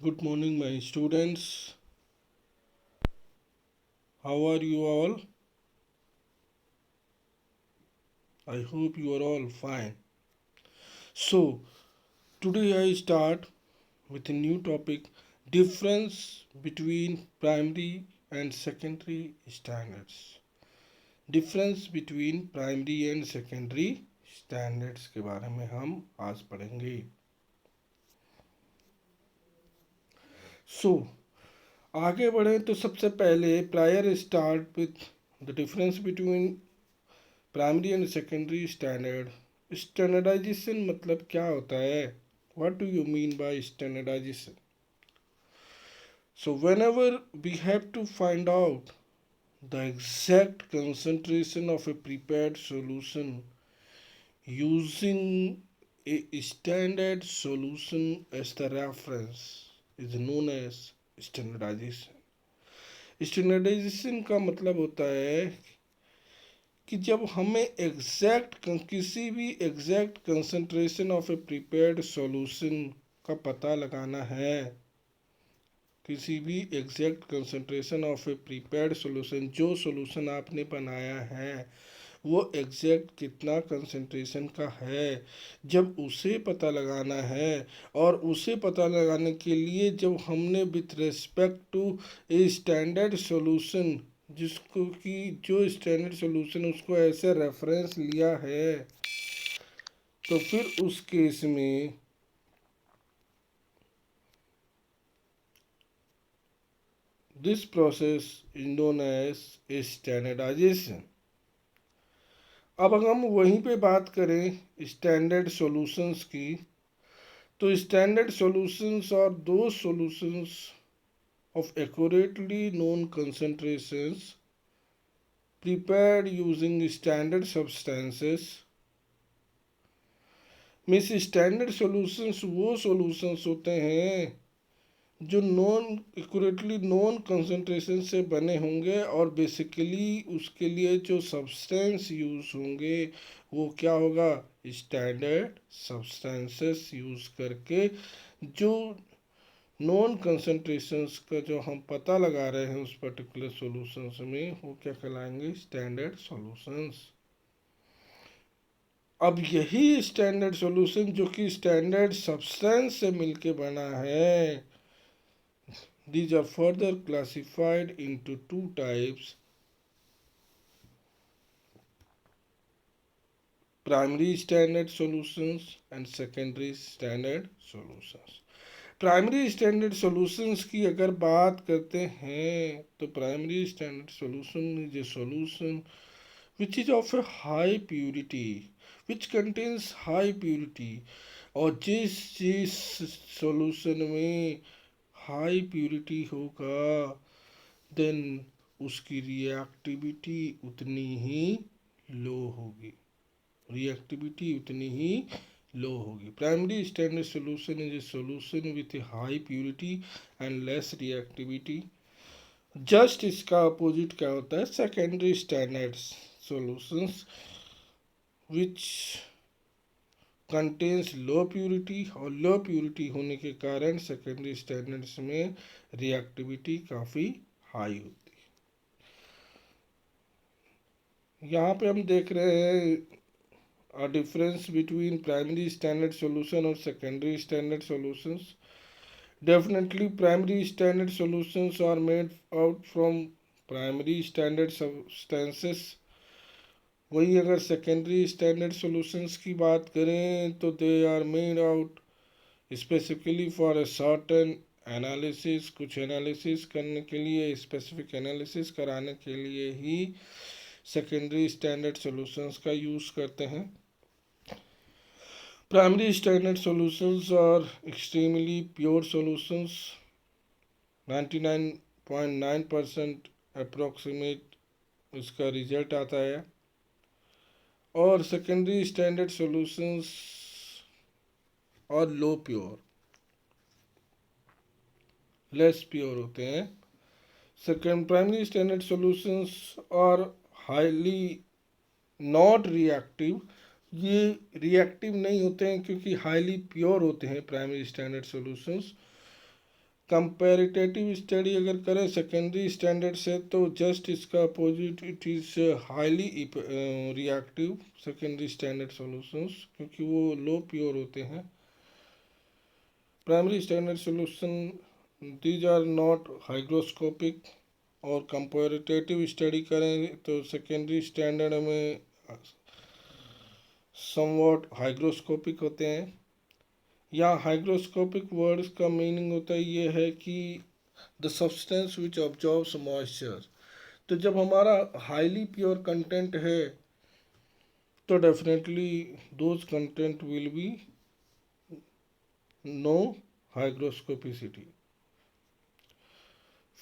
Good morning, my students. How are you all? I hope you are all fine. So, today I start with a new topic, difference between primary and secondary standards. Difference between primary and secondary standards के बारे में हम आज पढ़ेंगे. So, आगे बढ़े तो सबसे पहले prior start with the difference between primary and secondary standard. Standardization मतलब क्या होता है? What do you mean by standardization? So whenever we have to find out the exact concentration of a prepared solution using a standard solution as the reference is known as standardization. Standardization का मतलब होता है कि जब हमें किसी भी exact concentration of a prepared solution का पता लगाना है, किसी भी exact concentration of a prepared solution, जो सॉल्यूशन आपने बनाया है वो एग्जैक्ट कितना कंसंट्रेशन का है, जब उसे पता लगाना है और उसे पता लगाने के लिए जब हमने with respect to a standard solution, जिसको कि जो स्टैंडर्ड सॉल्यूशन उसको ऐसे रेफरेंस लिया है, तो फिर उस केस में this process is known as a standardization. अब अगर हम वहीं पे बात करें स्टैंडर्ड सॉल्यूशंस की, तो स्टैंडर्ड सॉल्यूशंस और दो solutions of accurately known concentrations prepared using standard substances. Means standard solutions वो सॉल्यूशंस होते हैं जो नॉन एक्यूरेटली नॉन कंसंट्रेशन से बने होंगे और बेसिकली उसके लिए जो सब्सटेंस यूज होंगे वो क्या होगा, स्टैंडर्ड सब्सटेंसेस यूज करके जो नॉन कंसंट्रेशंस का जो हम पता लगा रहे हैं उस पर्टिकुलर सॉल्यूशंस में, वो क्या कहलाएंगे, स्टैंडर्ड सॉल्यूशंस. अब यही स्टैंडर्ड सॉल्यूशन जो कि स्टैंडर्ड सब्सटेंस से मिलके बना है, these are further classified into two types, primary standard solutions and secondary standard solutions. Primary standard solutions की अगर बात करते हैं तो primary standard solution is a solution which is of a high purity, which contains high purity. और जिस solution में high purity होगा देन उसकी रिएक्टिविटी उतनी ही लो होगी, रिएक्टिविटी उतनी ही लो होगी. Primary standard solution is a solution with A high purity and less reactivity. Just इसका अपोजिट क्या होता है, secondary standard solutions which contains low purity, और लो प्योरिटी होने के कारण सेकेंडरी स्टैंडर्ड्स में रिएक्टिविटी काफ़ी हाई होती है. यहाँ पे हम देख रहे हैं a difference between primary standard solution और secondary standard solutions. Definitely primary standard solutions are made out from primary standard substances. वही अगर secondary standard solutions की बात करें तो they are made out specifically for a certain analysis, कुछ analysis करने के लिए, specific analysis कराने के लिए ही secondary standard solutions का use करते हैं. Primary standard solutions are extremely pure solutions, 99.9% approximate इसका रिजल्ट आता है. और सेकेंडरी स्टैंडर्ड सॉल्यूशंस और लो प्योर, लेस प्योर होते हैं. सेकेंड प्राइमरी स्टैंडर्ड सॉल्यूशंस और हाईली नॉट रिएक्टिव, ये रिएक्टिव नहीं होते हैं क्योंकि हाईली प्योर होते हैं primary standard solutions. Comparative study अगर करें सेकेंडरी स्टैंडर्ड से तो जस्ट इसका opposite, it is highly reactive secondary standard solutions, क्योंकि वो लो प्योर होते हैं। Primary standard solution these are not hygroscopic, और कंपेरिटेटिव स्टडी करें तो सेकेंडरी स्टैंडर्ड में समवॉट हाइग्रोस्कोपिक होते हैं। या हाइग्रोस्कोपिक वर्ड्स का मीनिंग होता है ये है कि the substance which absorbs moisture. तो जब हमारा हाईली प्योर कंटेंट है तो definitely those content will be no hygroscopicity.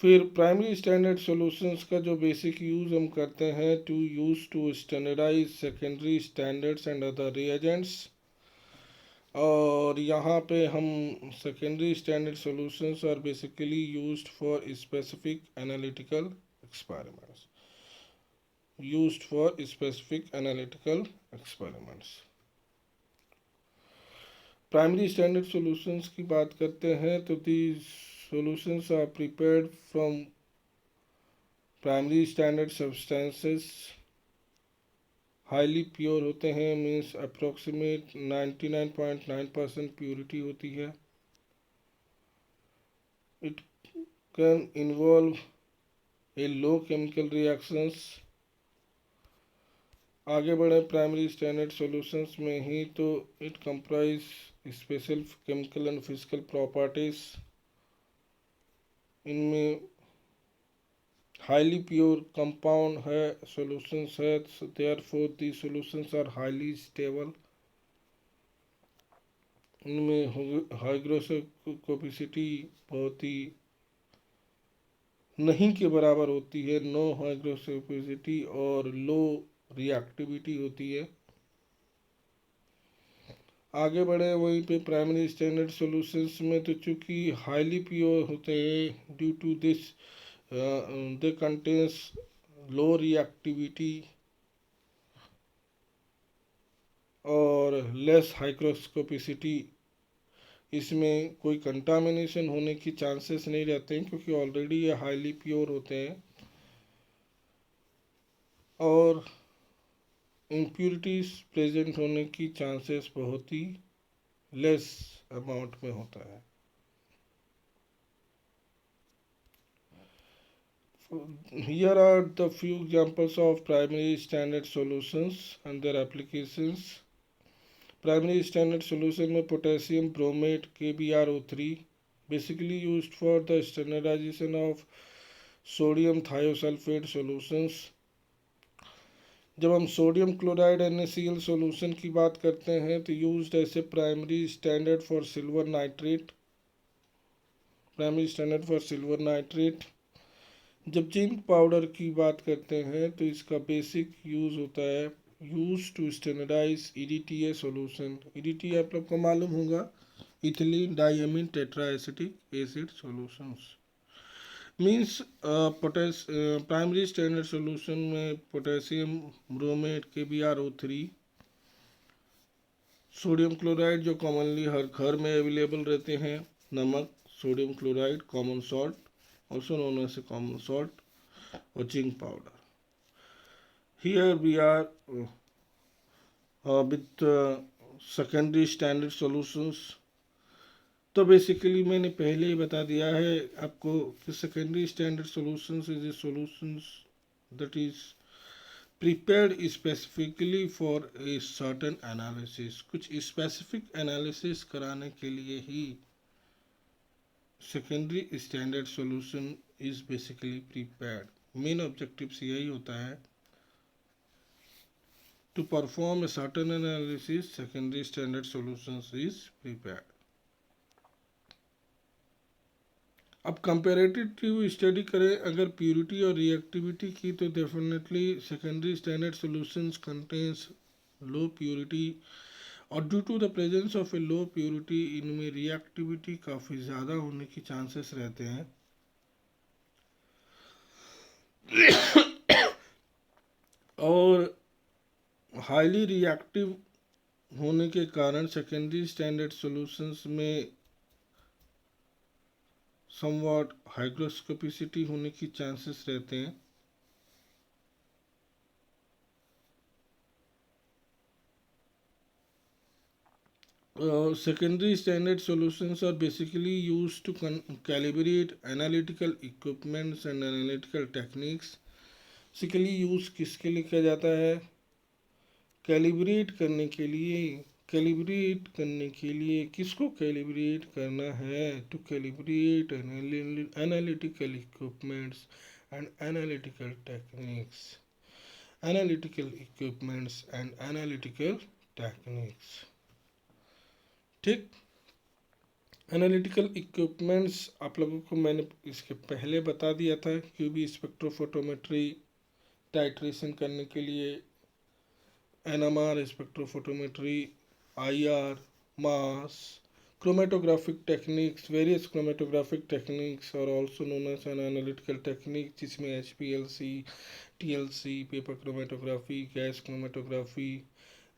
फिर प्राइमरी स्टैंडर्ड सॉल्यूशंस का जो बेसिक यूज़ हम करते हैं to standardize secondary standards and other reagents. और यहाँ पे हम secondary standard solutions are basically used for specific analytical experiments, primary standard solutions की बात करते हैं तो these solutions are prepared from primary standard substances, highly pure होते हैं, मीन्स अप्रोक्सीमेट 99.9% प्योरिटी होती है। It can involve a low chemical reactions. आगे बढ़े प्राइमरी स्टैंडर्ड सॉल्यूशंस में ही तो it comprise special chemical and physical properties. इनमें हाईली प्योर कंपाउंड है, सॉल्यूशंस है, therefore the solutions are highly stable. इनमें हाइग्रोस्कोपिसिटी बहुत ही नहीं के बराबर होती है, नो हाइग्रोस्कोपिसिटी, और लो रिएक्टिविटी होती है। आगे बढ़े वहीं पे प्राइमरी स्टैंडर्ड सॉल्यूशंस में तो चूँकि हाईली प्योर होते हैं, due to this they contains low reactivity और लेस हाइग्रोस्कोपिसिटी। इसमें कोई कंटामिनेशन होने की चांसेस नहीं रहते हैं, क्योंकि ऑलरेडी ये हाईली प्योर होते हैं, और इम्प्यूरिटीज प्रेजेंट होने की चांसेस बहुत ही लेस अमाउंट में होता है। Here are the few examples of primary standard solutions and their applications. Primary standard solution में potassium bromate KbRO3 basically used for the standardization of sodium thiosulfate solutions। जब हम sodium chloride NaCl solution की बात करते हैं तो used as a primary standard for silver nitrate, जब zinc powder की बात करते हैं तो इसका बेसिक यूज़ होता है use to standardize EDTA solution. EDTA आप लोग को मालूम होगा, ethylene diamine tetraacetic acid solutions. Means primary standard solution में potassium bromate KbRO3, sodium chloride जो कॉमनली हर घर में अवेलेबल रहते हैं, नमक, sodium chloride, common salt also known as a common salt, or zinc powder. Here we are with secondary standard solutions। तो basically मैंने पहले ही बता दिया है आपको कि secondary standard solutions is a solutions that is prepared specifically for a certain analysis. कुछ स्पेसिफिक एनालिसिस कराने के लिए ही secondary standard solution is basically prepared. Main objectives यही होता है, to perform a certain analysis secondary standard solutions is prepared. अब comparative study करें अगर प्योरिटी और रिएक्टिविटी की, तो definitely secondary standard solutions contains लो प्योरिटी, और due to the presence of a low purity इनमें रिएक्टिविटी काफ़ी ज़्यादा होने की चांसेस रहते हैं। और हाईली रिएक्टिव होने के कारण सेकेंडरी स्टैंडर्ड सॉल्यूशंस में समवॉट हाइग्रोस्कोपिसिटी होने की चांसेस रहते हैं। Secondary standard solutions are basically used to calibrate analytical equipments and analytical techniques। Basically use किसके लिए किया जाता है? कैलिब्रेट करने के लिए। कैलिब्रेट करने के लिए किसको कैलिब्रेट करना है? To calibrate analytical equipments and analytical techniques. Analytical equipments and analytical techniques. ठीक। एनालिटिकल इक्विपमेंट्स आप लोगों को मैंने इसके पहले बता दिया था। क्यूबी स्पेक्ट्रोफोटोमेट्री टाइट्रेशन करने के लिए, NMR spectrophotometry, IR, mass, chromatographic techniques, various chromatographic techniques are also known as an analytical technique, जिसमें HPLC, TLC, paper chromatography, gas chromatography,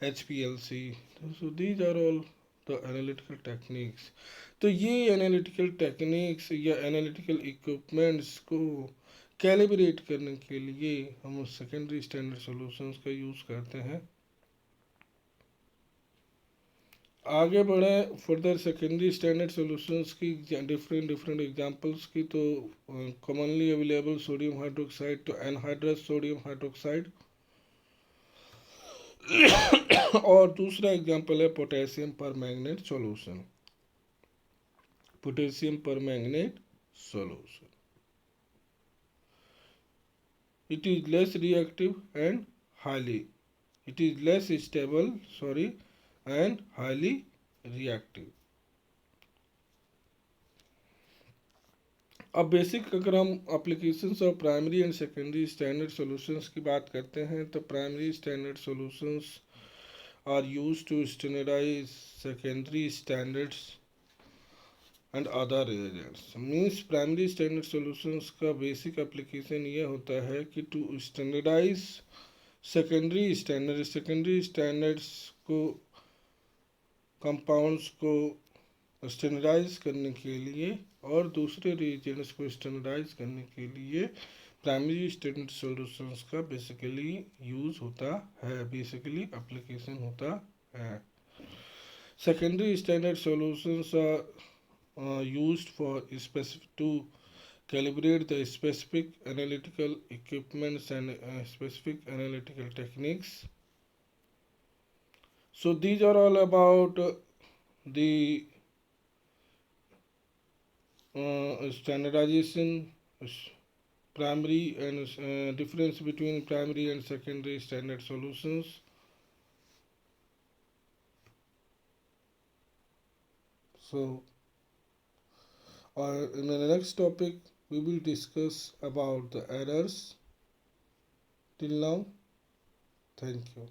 HPLC, so these are all the analytical techniques। तो ये analytical techniques या analytical equipments को calibrate करने के लिए हम secondary standard solutions का यूज़ करते हैं। आगे बढ़े फर्दर सेकेंडरी स्टैंडर्ड सॉल्यूशंस की डिफरेंट एग्जांपल्स की, तो कॉमनली अवेलेबल सोडियम हाइड्रोक्साइड तो एनहाइड्रस सोडियम हाइड्रोक्साइड और दूसरा एग्जांपल है potassium permanganate solution. Potassium permanganate solution, it is less reactive and highly, it is less stable, sorry, and highly reactive। अब basic अगर हम applications of primary and secondary standard solutions की बात करते हैं, तो primary standard solutions are used to standardize secondary standards and other reagents. Means primary standard solutions का basic application ये होता है कि टू स्टैंडर्डाइज सेकेंडरी स्टैंडर्ड्स को, कंपाउंड्स को स्टैंडर्डाइज करने के लिए और दूसरे रिएजेंट्स को स्टैंडर्डाइज करने के लिए प्राइमरी स्टैंडर्ड सॉल्यूशंस का बेसिकली यूज होता है, बेसिकली एप्लीकेशन होता है। Secondary standard solutions are used for specific to calibrate the specific analytical equipments and specific analytical techniques। So these are all about the standardization, primary and difference between primary and secondary standard solutions। So in the next topic we will discuss about the errors. Till now, thank you।